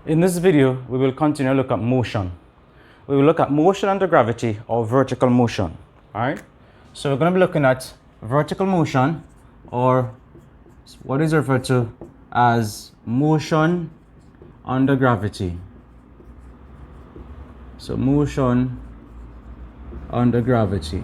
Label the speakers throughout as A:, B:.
A: In this video, we will continue to look at motion. We will look at motion under gravity or vertical motion. Alright? So we're going to be looking at vertical motion, or what is referred to as motion under gravity. So motion under gravity.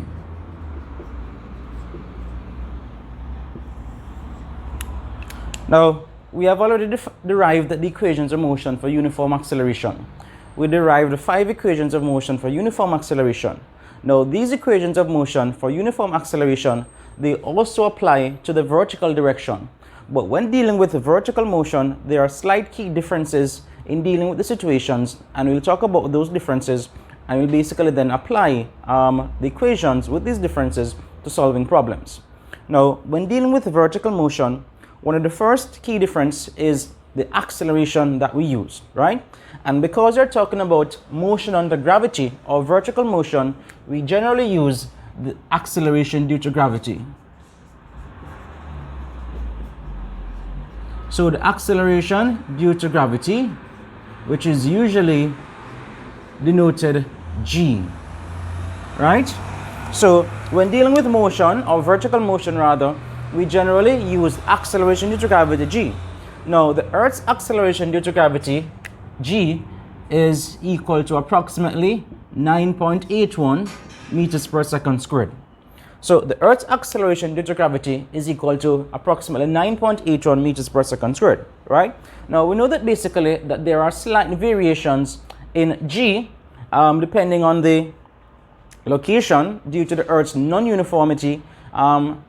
A: Now, we have already derived the equations of motion for uniform acceleration. We derived 5 equations of motion for uniform acceleration. Now, these equations of motion for uniform acceleration, they also apply to the vertical direction. But when dealing with vertical motion, there are slight key differences in dealing with the situations, and we'll talk about those differences, and we'll basically then apply the equations with these differences to solving problems. Now, when dealing with vertical motion, one of the first key difference is the acceleration that we use, right? And because we're talking about motion under gravity or vertical motion, we generally use the acceleration due to gravity. So the acceleration due to gravity, which is usually denoted G, right? So when dealing with motion, or vertical motion rather, we generally use acceleration due to gravity G. Now, the Earth's acceleration due to gravity G is equal to approximately 9.81 meters per second squared. So the Earth's acceleration due to gravity is equal to approximately 9.81 meters per second squared, right? Now, we know that basically that there are slight variations in G depending on the location due to the Earth's non-uniformity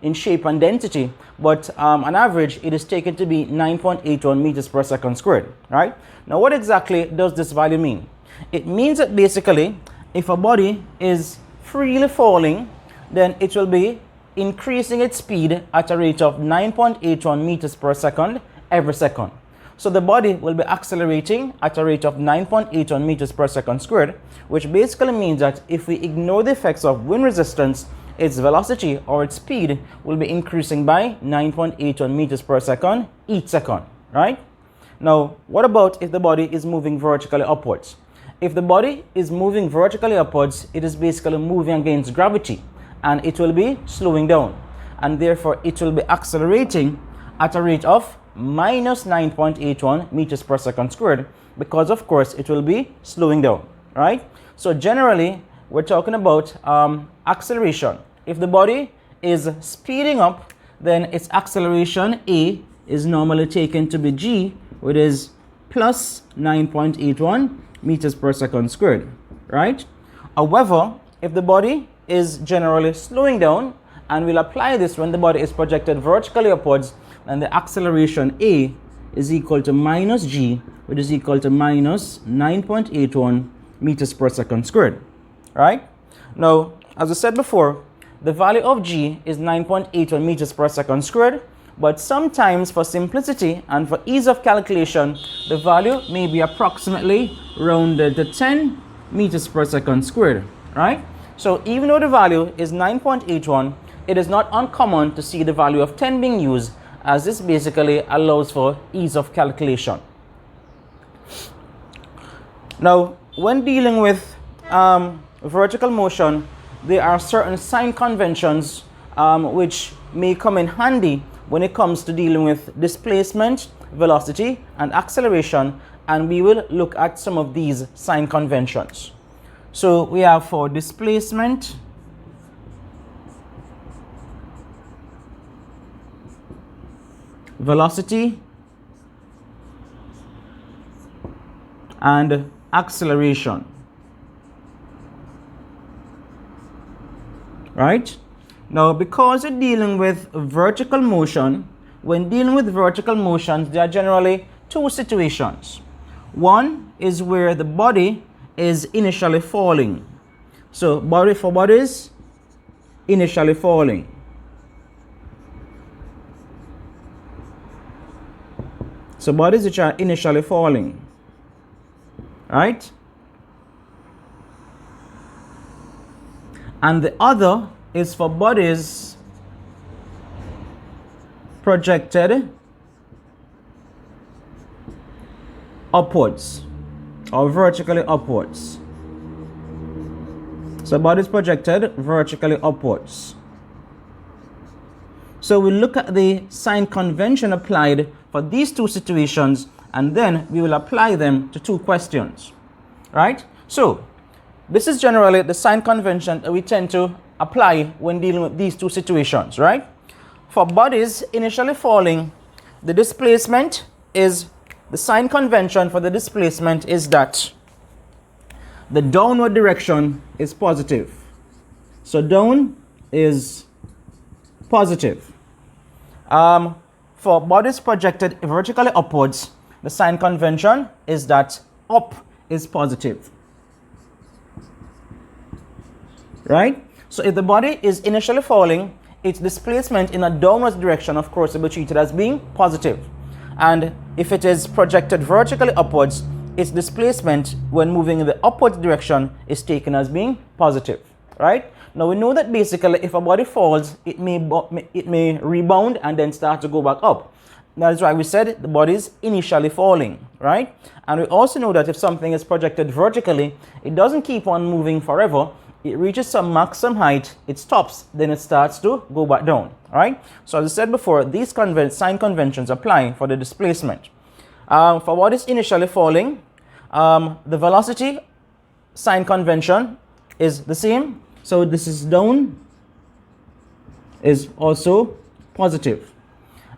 A: in shape and density, but on average it is taken to be 9.81 meters per second squared, right? Now, what exactly does this value mean? It means that basically if a body is freely falling, then it will be increasing its speed at a rate of 9.81 meters per second every second. So the body will be accelerating at a rate of 9.81 meters per second squared, which basically means that if we ignore the effects of wind resistance, its velocity or its speed will be increasing by 9.81 meters per second each second, right? Now, what about if the body is moving vertically upwards? If the body is moving vertically upwards, it is basically moving against gravity, and it will be slowing down, and therefore it will be accelerating at a rate of minus 9.81 meters per second squared, because of course it will be slowing down, right? So generally we're talking about acceleration. If the body is speeding up, then its acceleration A is normally taken to be G, which is plus 9.81 meters per second squared, right? However, if the body is generally slowing down, and we'll apply this when the body is projected vertically upwards, then the acceleration A is equal to minus G, which is equal to minus 9.81 meters per second squared, right? Now, as I said before, the value of G is 9.81 meters per second squared, but sometimes for simplicity and for ease of calculation, the value may be approximately rounded to 10 meters per second squared, right? So even though the value is 9.81, it is not uncommon to see the value of 10 being used, as this basically allows for ease of calculation. Now, when dealing with vertical motion, there are certain sign conventions which may come in handy when it comes to dealing with displacement, velocity, and acceleration, and we will look at some of these sign conventions. So we have for displacement, velocity, and acceleration, right? Now, because we're dealing with vertical motion, when dealing with vertical motions, there are generally two situations. One is where the body is initially falling. So bodies initially falling. So bodies which are initially falling, right? And the other is for bodies projected upwards or vertically upwards. So body is projected vertically upwards. So we look at the sign convention applied for these two situations, and then we will apply them to two questions, right? So this is generally the sign convention that we tend to apply when dealing with these two situations, right? For bodies initially falling, the displacement is, the sign convention for the displacement is that the downward direction is positive. So down is positive. For bodies projected vertically upwards, the sign convention is that up is positive. Right? So if the body is initially falling, its displacement in a downward direction, of course, will be treated as being positive. And if it is projected vertically upwards, its displacement when moving in the upward direction is taken as being positive. Right? Now we know that basically if a body falls, it may rebound and then start to go back up. That is why we said the body is initially falling, right? And we also know that if something is projected vertically, it doesn't keep on moving forever. It reaches some maximum height, it stops, then it starts to go back down, right? So as I said before, these sign conventions apply for the displacement. For bodies initially falling, the velocity sign convention is the same. So this is down is also positive.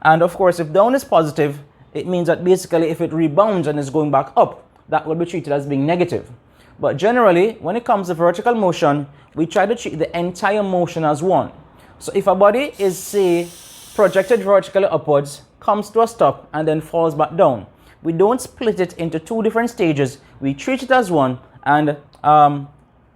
A: And of course, if down is positive, it means that basically if it rebounds and is going back up, that will be treated as being negative. But generally, when it comes to vertical motion, we try to treat the entire motion as one. So if a body is, say, projected vertically upwards, comes to a stop, and then falls back down, we don't split it into two different stages. We treat it as one, and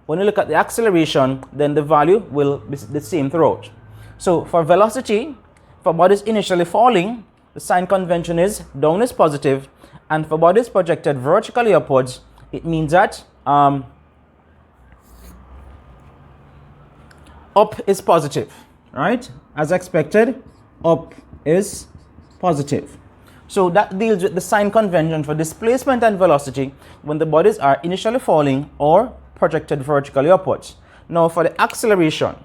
A: when you look at the acceleration, then the value will be the same throughout. So for velocity, for bodies initially falling, the sign convention is down is positive, and for bodies projected vertically upwards, it means that up is positive, right? As expected, up is positive. So that deals with the sign convention for displacement and velocity when the bodies are initially falling or projected vertically upwards. Now for the acceleration,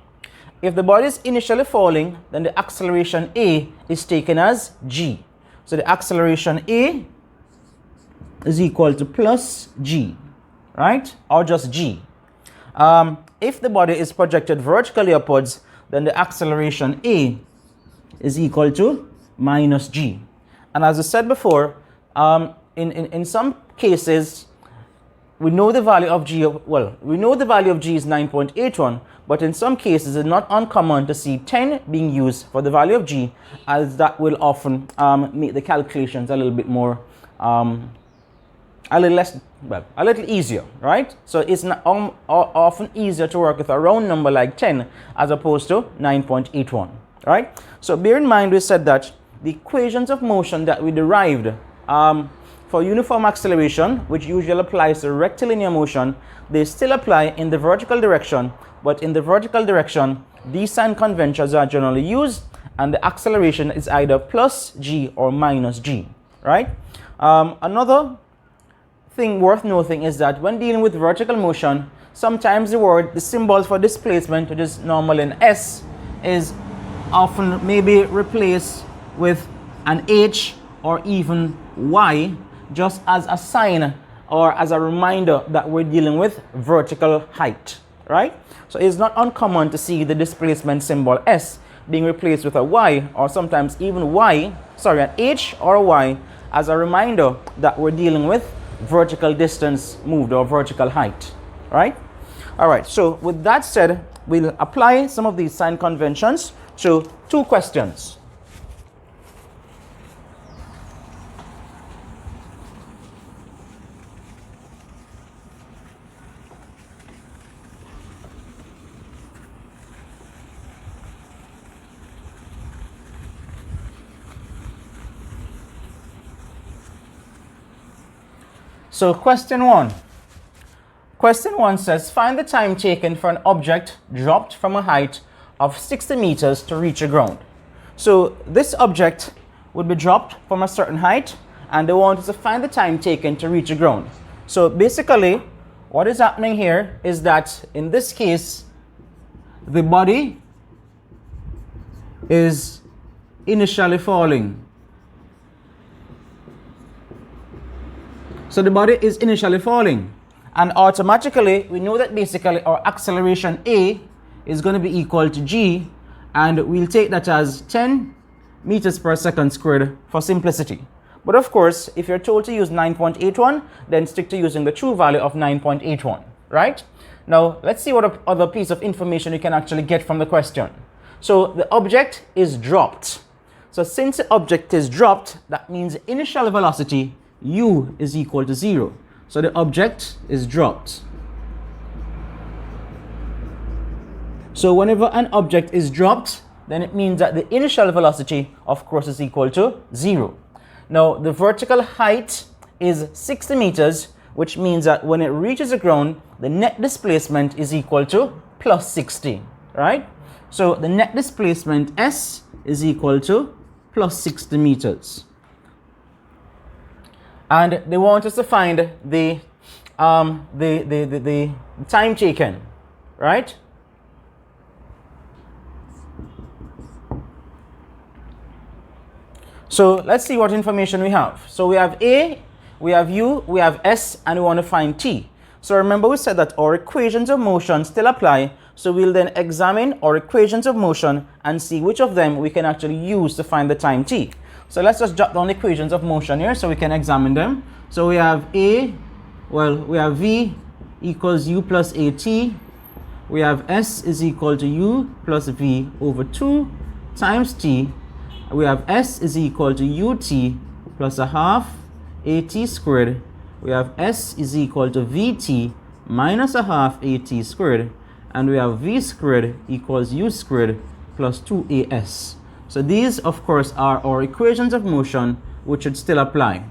A: if the body is initially falling, then the acceleration A is taken as g. So the acceleration A is equal to plus g, right? Or just g. If the body is projected vertically upwards, then the acceleration A is equal to minus g. And as I said before, in some cases, we know the value of g, we know the value of g is 9.81, but in some cases it's not uncommon to see 10 being used for the value of g, as that will often make the calculations a little bit more, a little easier, right? So it's not, often easier to work with a round number like 10 as opposed to 9.81, right? So bear in mind we said that the equations of motion that we derived for uniform acceleration, which usually applies to rectilinear motion, they still apply in the vertical direction, but in the vertical direction, these sign conventions are generally used, and the acceleration is either plus g or minus g, right? Another thing worth noting is that when dealing with vertical motion, sometimes the symbol for displacement, which is normal in S, is often maybe replaced with an H or even Y, just as a sign or as a reminder that we're dealing with vertical height, right? So it's not uncommon to see the displacement symbol S being replaced with a Y, or sometimes even an H or a Y, as a reminder that we're dealing with vertical distance moved or vertical height, right? All right, so with that said, we'll apply some of these sign conventions to two questions. So question one. Question one says, find the time taken for an object dropped from a height of 60 meters to reach the ground. So this object would be dropped from a certain height, and they want us to find the time taken to reach the ground. So basically, what is happening here is that in this case, the body is initially falling. So the body is initially falling, and automatically we know that basically our acceleration A is going to be equal to g, and we'll take that as 10 meters per second squared for simplicity. But of course, if you're told to use 9.81, then stick to using the true value of 9.81, right? Now, let's see what other piece of information you can actually get from the question. So the object is dropped. So since the object is dropped, that means initial velocity u is equal to 0. So the object is dropped. So whenever an object is dropped, then it means that the initial velocity, of course, is equal to 0. Now, the vertical height is 60 meters, which means that when it reaches the ground, the net displacement is equal to plus 60, right? So the net displacement S is equal to plus 60 meters. And they want us to find the time taken, right? So let's see what information we have. So we have A, we have U, we have S, and we want to find T. So remember we said that our equations of motion still apply. So we'll then examine our equations of motion and see which of them we can actually use to find the time T. So let's just jot down the equations of motion here so we can examine them. So we have we have V equals U plus AT. We have S is equal to U plus V over 2 times T. We have S is equal to UT plus a half AT squared. We have S is equal to VT minus a half AT squared. And we have V squared equals U squared plus 2AS. So these, of course, are our equations of motion, which should still apply.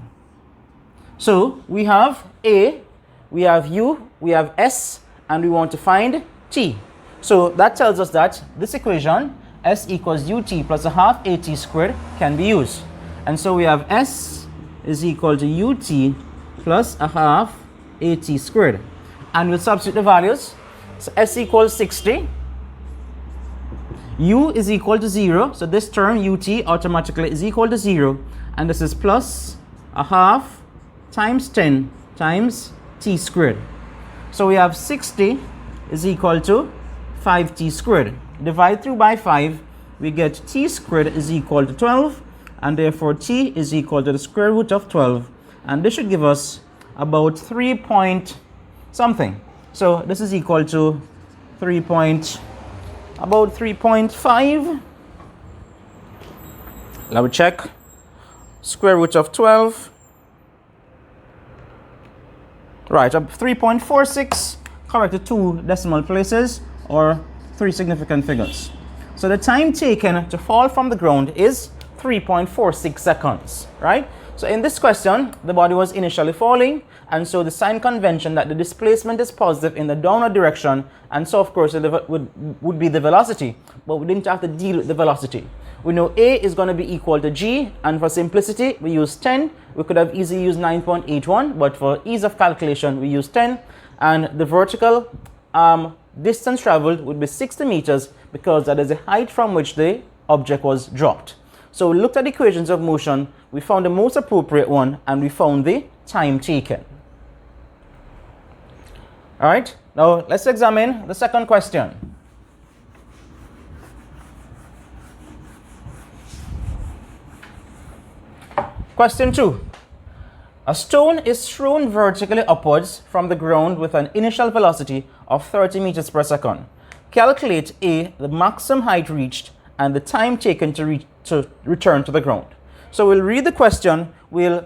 A: So we have A, we have U, we have S, and we want to find T. So that tells us that this equation, S equals UT plus a half AT squared, can be used. And so we have S is equal to UT plus a half AT squared. And we'll substitute the values. So S equals 60. U is equal to 0. So this term UT automatically is equal to 0. And this is plus a half times 10 times T squared. So we have 60 is equal to 5T squared. Divide through by 5, we get T squared is equal to 12, and therefore T is equal to the square root of 12, and this should give us about 3 point something. So this is equal to about 3.5. Let me check. Square root of 12. Right, 3.46, correct the 2 decimal places or 3 significant figures. So the time taken to fall from the ground is 3.46 seconds, right? So in this question, the body was initially falling, and so the sign convention that the displacement is positive in the downward direction, and so of course it would be the velocity, but we didn't have to deal with the velocity. We know A is going to be equal to G, and for simplicity, we use 10. We could have easily used 9.81, but for ease of calculation, we use 10, and the vertical distance traveled would be 60 meters because that is the height from which the object was dropped. So we looked at equations of motion, we found the most appropriate one, and we found the time taken. All right, now let's examine the second question. Question 2. A stone is thrown vertically upwards from the ground with an initial velocity of 30 meters per second. Calculate A, the maximum height reached, and the time taken to return to the ground. So we'll read the question, we'll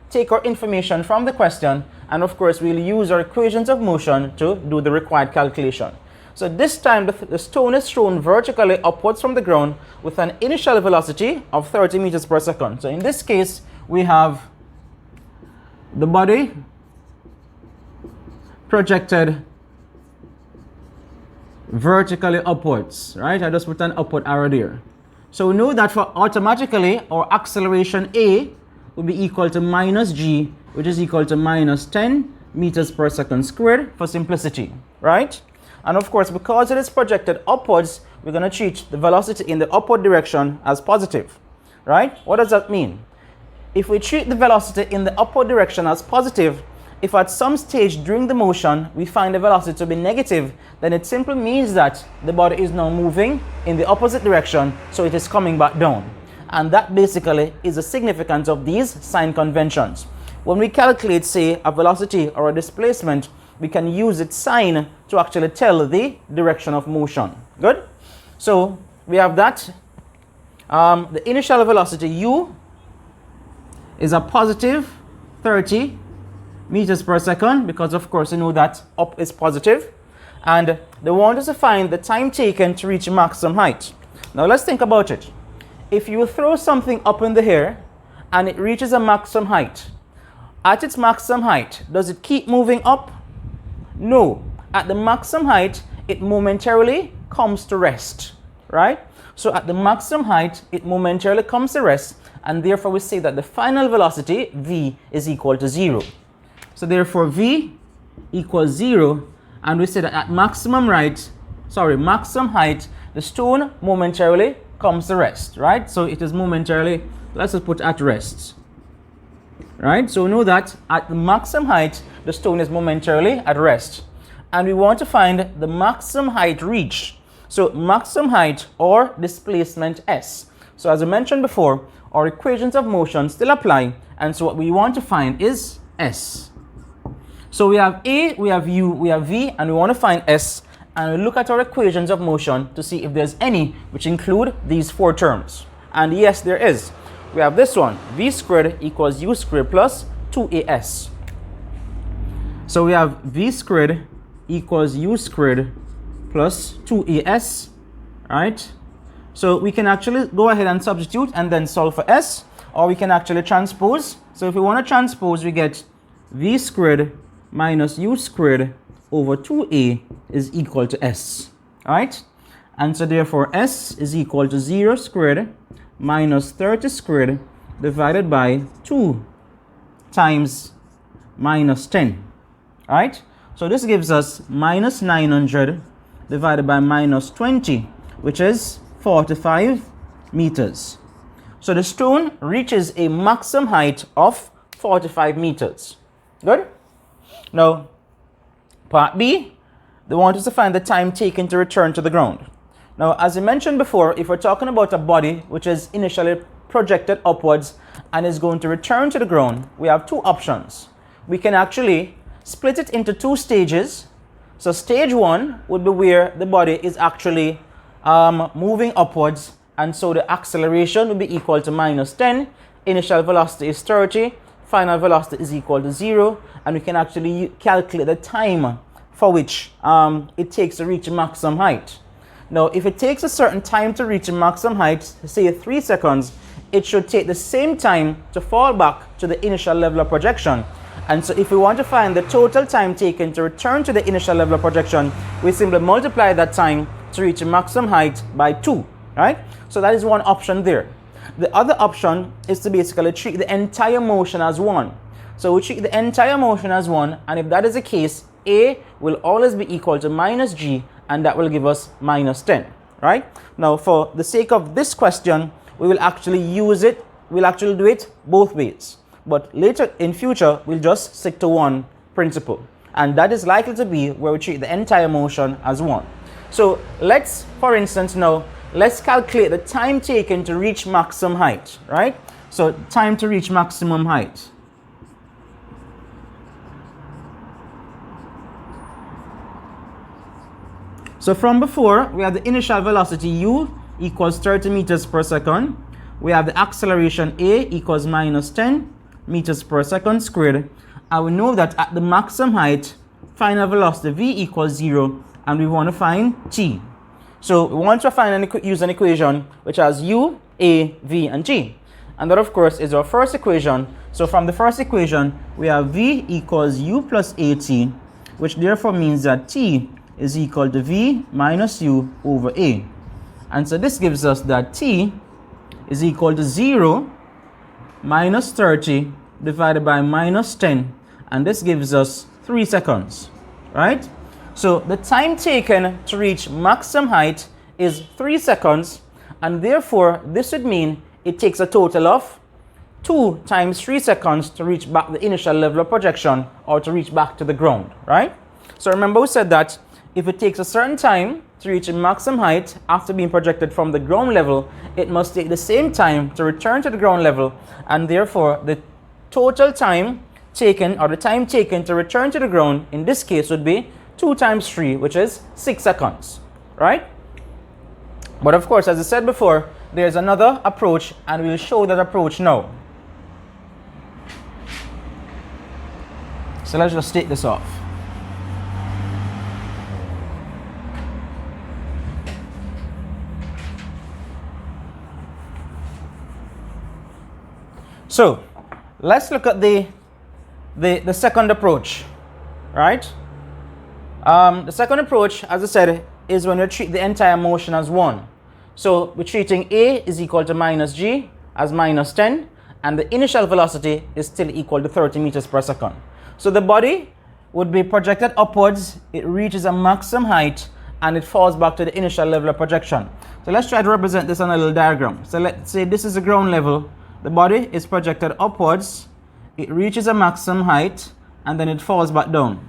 A: take our information from the question, and of course we'll use our equations of motion to do the required calculation. So this time the stone is thrown vertically upwards from the ground with an initial velocity of 30 meters per second. So in this case, we have the body projected vertically upwards, right? I just put an upward arrow there. So we know that for automatically our acceleration A will be equal to minus g, which is equal to minus 10 meters per second squared for simplicity, right? And of course, because it is projected upwards, we're going to treat the velocity in the upward direction as positive, right? What does that mean? If we treat the velocity in the upward direction as positive, if at some stage during the motion we find the velocity to be negative, then it simply means that the body is now moving in the opposite direction, so it is coming back down. And that basically is the significance of these sign conventions. When we calculate, say, a velocity or a displacement, we can use its sign to actually tell the direction of motion. Good? So we have that. The initial velocity u is a positive 30 meters per second, because of course you know that up is positive, and they want us to find the time taken to reach maximum height. Now let's think about it. If you throw something up in the air and it reaches a maximum height, at its maximum height, does it keep moving up? No. At the maximum height, it momentarily comes to rest, right? So at the maximum height, it momentarily comes to rest, and therefore we say that the final velocity, v, is equal to 0. So therefore v equals 0, and we say that at maximum height, the stone momentarily comes to rest, right? So it is momentarily, let's just put at rest, right? So we know that at the maximum height, the stone is momentarily at rest. And we want to find the maximum height reached. So maximum height or displacement s. So as I mentioned before, our equations of motion still apply, and so what we want to find is s. So we have a, we have u, we have v, and we want to find s, and we look at our equations of motion to see if there's any which include these four terms. And yes, there is. We have this one, v squared equals u squared plus 2as. So we have v squared equals u squared plus 2as, right? So we can actually go ahead and substitute and then solve for s, or we can actually transpose. So if we want to transpose, we get v squared minus u squared over 2a is equal to s, right? And so therefore s is equal to 0 squared minus 30 squared divided by 2 times minus 10, right? So this gives us minus 900 divided by minus 20, which is 45 meters. So the stone reaches a maximum height of 45 meters. Good? Now, part B, they want us to find the time taken to return to the ground. Now, as I mentioned before, if we're talking about a body which is initially projected upwards and is going to return to the ground, we have two options. We can actually split it into two stages. So stage one would be where the body is actually moving upwards, and so the acceleration will be equal to minus 10, initial velocity is 30, final velocity is equal to 0, and we can actually calculate the time for which it takes to reach maximum height. Now, if it takes a certain time to reach a maximum height, say 3 seconds, it should take the same time to fall back to the initial level of projection. And so if we want to find the total time taken to return to the initial level of projection, we simply multiply that time to reach a maximum height by 2, right? So that is one option there. The other option is to basically treat the entire motion as 1. So we treat the entire motion as 1, and if that is the case, a will always be equal to minus g, and that will give us minus 10, right? Now, for the sake of this question, we will actually use it, we'll actually do it both ways. But later in future, we'll just stick to one principle, and that is likely to be where we treat the entire motion as 1. So let's, for instance, now, let's calculate the time taken to reach maximum height, right? So time to reach maximum height. So from before, we have the initial velocity u equals 30 meters per second. We have the acceleration a equals minus 10 meters per second squared. And we know that at the maximum height, final velocity v equals 0, and we want to find t. So we want to find and use an equation which has u, a, v, and t. And that, of course, is our first equation. So from the first equation, we have v equals u plus at, which therefore means that t is equal to v minus u over a. And so this gives us that t is equal to 0 minus 30 divided by minus 10, and this gives us 3 seconds, right? So the time taken to reach maximum height is 3 seconds, and therefore this would mean it takes a total of 2 times 3 seconds to reach back the initial level of projection, or to reach back to the ground, right? So remember we said that if it takes a certain time to reach a maximum height after being projected from the ground level, it must take the same time to return to the ground level, and therefore the total time taken, or the time taken to return to the ground in this case, would be 2 times 3, which is 6 seconds, right? But of course, as I said before, there's another approach, and we'll show that approach now. So let's just take this off. So let's look at the second approach, right? The second approach, as I said, is when we treat the entire motion as 1. So we're treating A is equal to minus g as minus 10, and the initial velocity is still equal to 30 meters per second. So the body would be projected upwards, it reaches a maximum height, and it falls back to the initial level of projection. So let's try to represent this on a little diagram. So let's say this is the ground level. The body is projected upwards, it reaches a maximum height, and then it falls back down,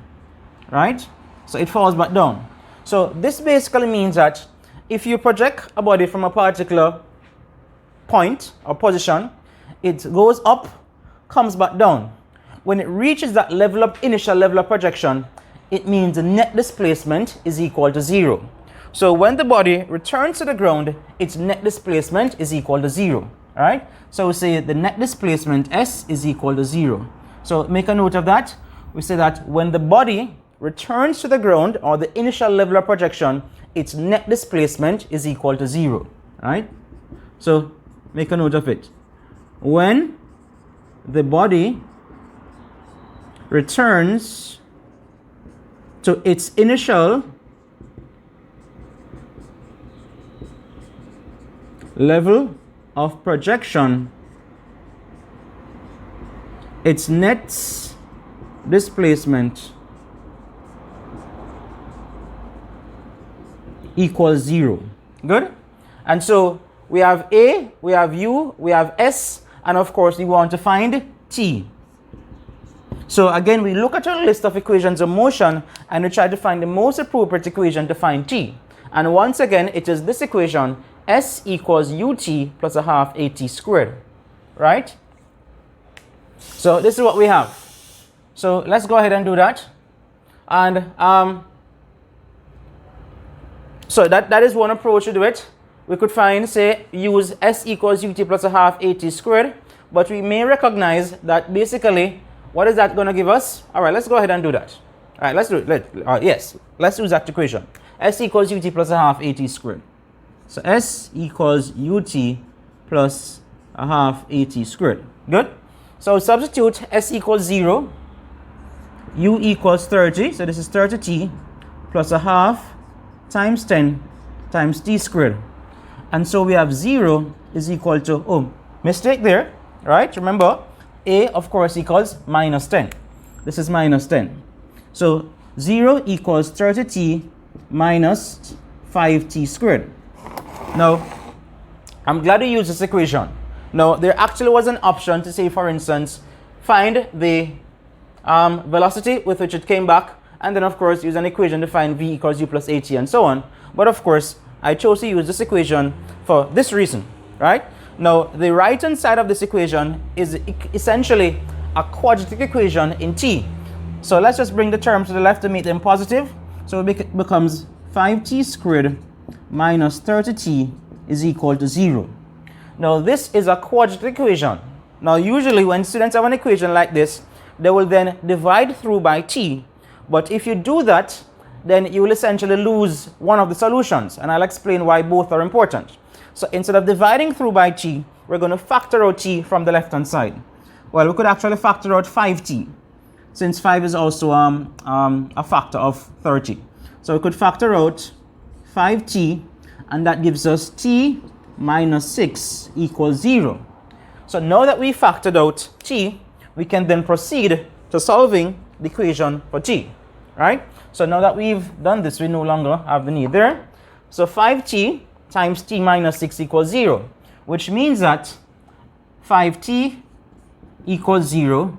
A: right? So it falls back down. So this basically means that if you project a body from a particular point or position, it goes up, comes back down. When it reaches that initial level of projection, it means the net displacement is equal to 0. So when the body returns to the ground, its net displacement is equal to 0, right? So we say the net displacement S is equal to 0. So make a note of that. We say that when the body returns to the ground, or the initial level of projection, its net displacement is equal to 0, right? So make a note of it. When the body returns to its initial level of projection, its net displacement equals 0. Good? And so we have A, we have U, we have S, and of course we want to find T. So again, we look at our list of equations of motion, and we try to find the most appropriate equation to find T. And once again, it is this equation, S equals ut plus a half at squared, right? So this is what we have. So let's go ahead and do that. And so that is one approach to do it. We could find, say, use S equals ut plus a half at squared, but we may recognize that basically, what is that going to give us? All right, let's go ahead and do that. All right, let's do it. Yes, let's use that equation. S equals ut plus a half at squared. So S equals ut plus a half at squared. Good? So substitute S equals 0, U equals 30, so this is 30t plus a half times 10 times t squared. And so we have 0 is equal to, oh, mistake there, right? Remember, A, of course, equals minus 10. This is minus 10. So 0 equals 30t minus 5t squared. Now, I'm glad you used this equation. Now, there actually was an option to say, for instance, find the velocity with which it came back, and then, of course, use an equation to find v equals u plus at and so on. But, of course, I chose to use this equation for this reason, right? Now, the right-hand side of this equation is essentially a quadratic equation in t. So let's just bring the term to the left to make them positive. So it becomes 5t squared minus 30t is equal to 0. Now, this is a quadratic equation. Now, usually when students have an equation like this, they will then divide through by t. But if you do that, then you will essentially lose one of the solutions. And I'll explain why both are important. So instead of dividing through by t, we're going to factor out t from the left-hand side. Well, we could actually factor out 5t, since 5 is also a factor of 30. So we could factor out 5t, and that gives us t minus 6 equals 0. So now that we factored out t, we can then proceed to solving the equation for t, right? So now that we've done this, we no longer have the need there. So 5t times t minus 6 equals 0, which means that 5t equals 0,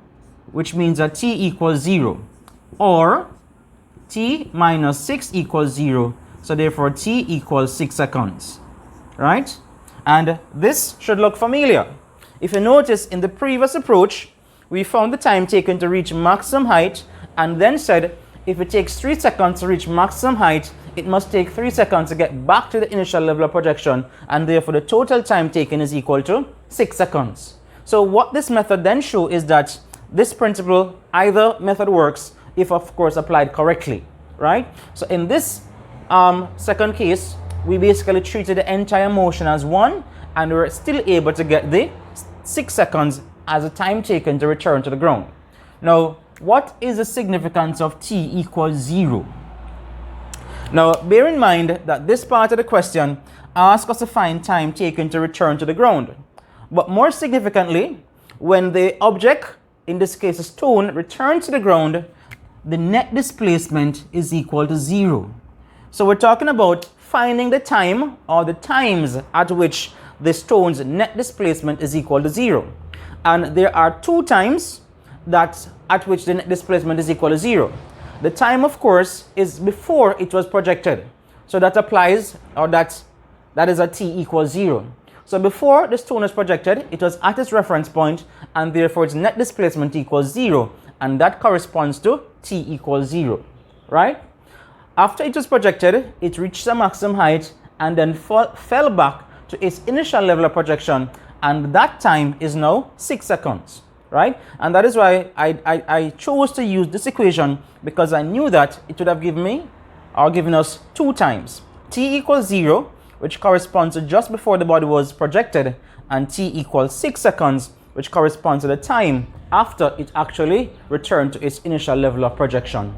A: which means that t equals 0, or t minus 6 equals 0, so therefore t equals 6 seconds, right? And this should look familiar. If you notice, in the previous approach, we found the time taken to reach maximum height and then said if it takes 3 seconds to reach maximum height, it must take 3 seconds to get back to the initial level of projection, and therefore the total time taken is equal to 6 seconds. So what this method then shows is that this principle, either method works if of course applied correctly, right? So in this second case, we basically treated the entire motion as one, and we were still able to get the 6 seconds as a time taken to return to the ground. Now, what is the significance of t equals 0? Now, bear in mind that this part of the question asks us to find time taken to return to the ground. But more significantly, when the object, in this case a stone, returns to the ground, the net displacement is equal to 0. So we're talking about finding the time or the times at which the stone's net displacement is equal to 0. And there are 2 times at which the net displacement is equal to 0. The time, of course, is before it was projected. So that applies, or that is at t equals 0. So before the stone was projected, it was at its reference point, and therefore its net displacement equals 0, and that corresponds to t equals 0, right? After it was projected, it reached a maximum height and then fell back to its initial level of projection, and that time is now 6 seconds, right? And that is why I chose to use this equation, because I knew that it would have given us 2 times. T equals 0, which corresponds to just before the body was projected, and t equals 6 seconds, which corresponds to the time after it actually returned to its initial level of projection.